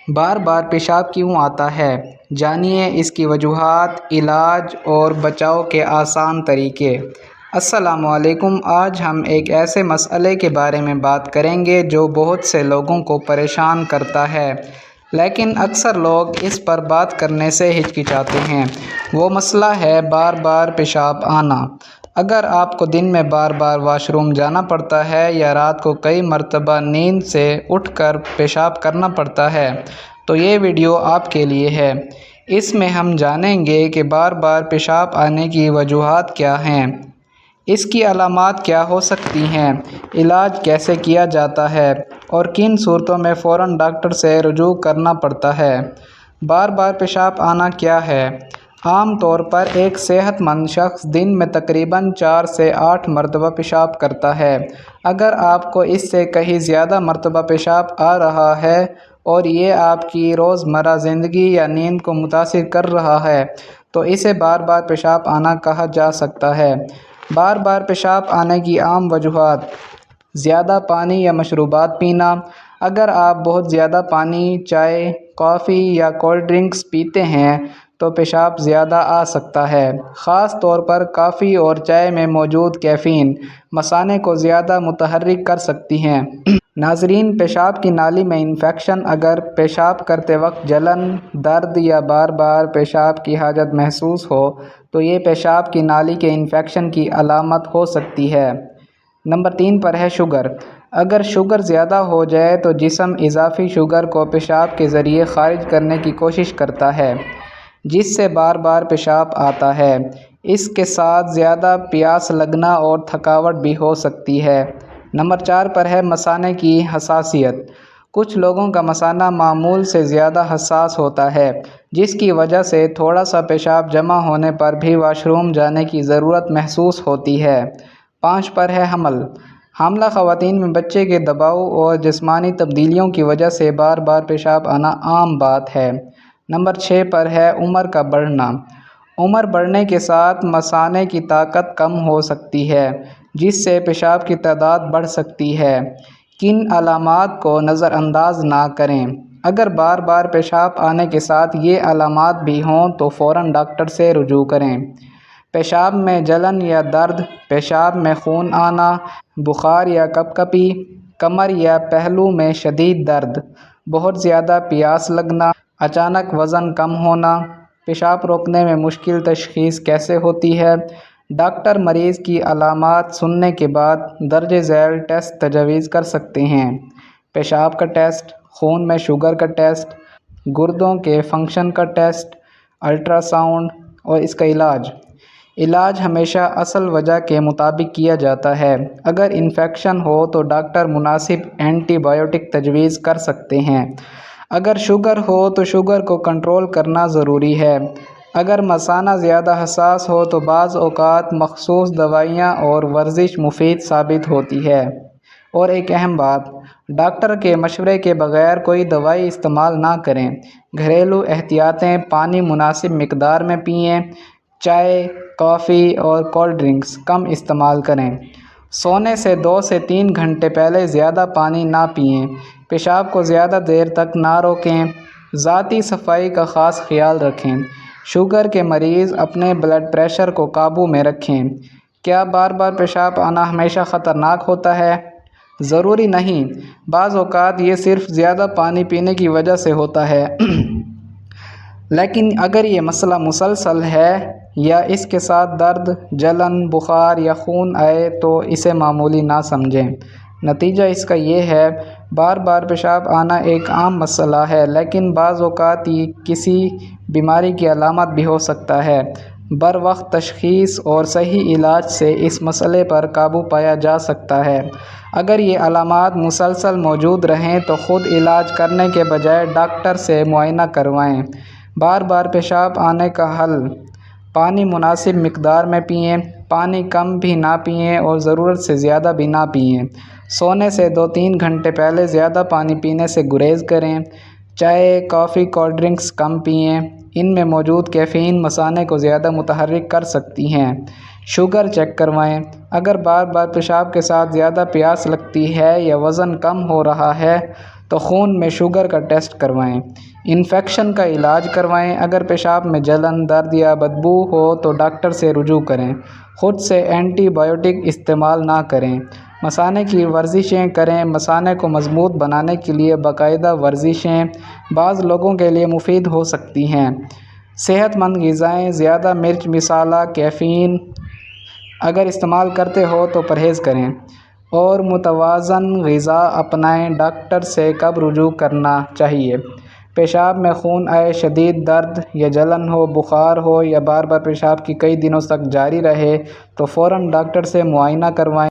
بار بار پیشاب کیوں آتا ہے؟ جانیے اس کی وجوہات، علاج اور بچاؤ کے آسان طریقے۔ السلام علیکم۔ آج ہم ایک ایسے مسئلے کے بارے میں بات کریں گے جو بہت سے لوگوں کو پریشان کرتا ہے، لیکن اکثر لوگ اس پر بات کرنے سے ہچکچاتے ہیں۔ وہ مسئلہ ہے بار بار پیشاب آنا۔ اگر آپ کو دن میں بار بار واش روم جانا پڑتا ہے یا رات کو کئی مرتبہ نیند سے اٹھ کر پیشاب کرنا پڑتا ہے تو یہ ویڈیو آپ کے لیے ہے۔ اس میں ہم جانیں گے کہ بار بار پیشاب آنے کی وجوہات کیا ہیں، اس کی علامات کیا ہو سکتی ہیں، علاج کیسے کیا جاتا ہے اور کن صورتوں میں فوراً ڈاکٹر سے رجوع کرنا پڑتا ہے۔ بار بار پیشاب آنا کیا ہے؟ عام طور پر ایک صحت مند شخص دن میں تقریباً 4 سے 8 مرتبہ پیشاب کرتا ہے۔ اگر آپ کو اس سے کہیں زیادہ مرتبہ پیشاب آ رہا ہے اور یہ آپ کی روزمرہ زندگی یا نیند کو متاثر کر رہا ہے تو اسے بار بار پیشاب آنا کہا جا سکتا ہے۔ بار بار پیشاب آنے کی عام وجوہات: زیادہ پانی یا مشروبات پینا۔ اگر آپ بہت زیادہ پانی، چائے، کافی یا کولڈ ڈرنکس پیتے ہیں تو پیشاب زیادہ آ سکتا ہے۔ خاص طور پر کافی اور چائے میں موجود کیفین مثانے کو زیادہ متحرک کر سکتی ہیں۔ ناظرین، پیشاب کی نالی میں انفیکشن۔ اگر پیشاب کرتے وقت جلن، درد یا بار بار پیشاب کی حاجت محسوس ہو تو یہ پیشاب کی نالی کے انفیکشن کی علامت ہو سکتی ہے۔ نمبر 3 پر ہے شوگر۔ اگر شوگر زیادہ ہو جائے تو جسم اضافی شوگر کو پیشاب کے ذریعے خارج کرنے کی کوشش کرتا ہے، جس سے بار بار پیشاب آتا ہے۔ اس کے ساتھ زیادہ پیاس لگنا اور تھکاوٹ بھی ہو سکتی ہے۔ نمبر 4 پر ہے مثانے کی حساسیت۔ کچھ لوگوں کا مثانہ معمول سے زیادہ حساس ہوتا ہے، جس کی وجہ سے تھوڑا سا پیشاب جمع ہونے پر بھی واش روم جانے کی ضرورت محسوس ہوتی ہے۔ 5 پر ہے حمل۔ حاملہ خواتین میں بچے کے دباؤ اور جسمانی تبدیلیوں کی وجہ سے بار بار پیشاب آنا عام بات ہے۔ نمبر 6 پر ہے عمر کا بڑھنا۔ عمر بڑھنے کے ساتھ مثانے کی طاقت کم ہو سکتی ہے، جس سے پیشاب کی تعداد بڑھ سکتی ہے۔ کن علامات کو نظر انداز نہ کریں۔ اگر بار بار پیشاب آنے کے ساتھ یہ علامات بھی ہوں تو فوراً ڈاکٹر سے رجوع کریں۔ پیشاب میں جلن یا درد، پیشاب میں خون آنا، بخار یا کپکپی، کمر یا پہلو میں شدید درد، بہت زیادہ پیاس لگنا، اچانک وزن کم ہونا۔ پیشاب روکنے میں مشکل۔ تشخیص کیسے ہوتی ہے؟ ڈاکٹر مریض کی علامات سننے کے بعد درج ذیل ٹیسٹ تجویز کر سکتے ہیں۔ پیشاب کا ٹیسٹ، خون میں شوگر کا ٹیسٹ، گردوں کے فنکشن کا ٹیسٹ، الٹرا ساؤنڈ اور اس کا علاج۔ علاج ہمیشہ اصل وجہ کے مطابق کیا جاتا ہے۔ اگر انفیکشن ہو تو ڈاکٹر مناسب اینٹی بایوٹک تجویز کر سکتے ہیں۔ اگر شوگر ہو تو شوگر کو کنٹرول کرنا ضروری ہے۔ اگر مثانہ زیادہ حساس ہو تو بعض اوقات مخصوص دوائیاں اور ورزش مفید ثابت ہوتی ہے۔ اور ایک اہم بات، ڈاکٹر کے مشورے کے بغیر کوئی دوائی استعمال نہ کریں۔ گھریلو احتیاطیں: پانی مناسب مقدار میں پئیں، چائے، کافی اور کولڈ ڈرنکس کم استعمال کریں۔ سونے سے 2 سے 3 گھنٹے پہلے زیادہ پانی نہ پئیں۔ پیشاب کو زیادہ دیر تک نہ روکیں۔ ذاتی صفائی کا خاص خیال رکھیں۔ شوگر کے مریض اپنے بلڈ پریشر کو قابو میں رکھیں۔ کیا بار بار پیشاب آنا ہمیشہ خطرناک ہوتا ہے؟ ضروری نہیں، بعض اوقات یہ صرف زیادہ پانی پینے کی وجہ سے ہوتا ہے۔ لیکن اگر یہ مسئلہ مسلسل ہے یا اس کے ساتھ درد، جلن، بخار یا خون آئے تو اسے معمولی نہ سمجھیں۔ نتیجہ اس کا یہ ہے، بار بار پیشاب آنا ایک عام مسئلہ ہے، لیکن بعض اوقات یہ کسی بیماری کی علامت بھی ہو سکتا ہے۔ بروقت تشخیص اور صحیح علاج سے اس مسئلے پر قابو پایا جا سکتا ہے۔ اگر یہ علامات مسلسل موجود رہیں تو خود علاج کرنے کے بجائے ڈاکٹر سے معائنہ کروائیں۔ بار بار پیشاب آنے کا حل: پانی مناسب مقدار میں پئیں، پانی کم بھی نہ پئیں اور ضرورت سے زیادہ بھی نہ پئیں۔ سونے سے 2-3 گھنٹے پہلے زیادہ پانی پینے سے گریز کریں۔ چائے، کافی، کولڈ ڈرنکس کم پئیں، ان میں موجود کیفین مثانے کو زیادہ متحرک کر سکتی ہیں۔ شوگر چیک کروائیں۔ اگر بار بار پیشاب کے ساتھ زیادہ پیاس لگتی ہے یا وزن کم ہو رہا ہے تو خون میں شوگر کا ٹیسٹ کروائیں۔ انفیکشن کا علاج کروائیں۔ اگر پیشاب میں جلن، درد یا بدبو ہو تو ڈاکٹر سے رجوع کریں۔ خود سے اینٹی بایوٹک استعمال نہ کریں۔ مثانے کی ورزشیں کریں۔ مثانے کو مضبوط بنانے کے لیے باقاعدہ ورزشیں بعض لوگوں کے لیے مفید ہو سکتی ہیں۔ صحت مند غذائیں، زیادہ مرچ، مصالحہ، کیفین اگر استعمال کرتے ہو تو پرہیز کریں اور متوازن غذا اپنائیں۔ ڈاکٹر سے کب رجوع کرنا چاہیے؟ پیشاب میں خون آئے، شدید درد یا جلن ہو، بخار ہو یا بار بار پیشاب کی کئی دنوں تک جاری رہے تو فوراً ڈاکٹر سے معائنہ کروائیں۔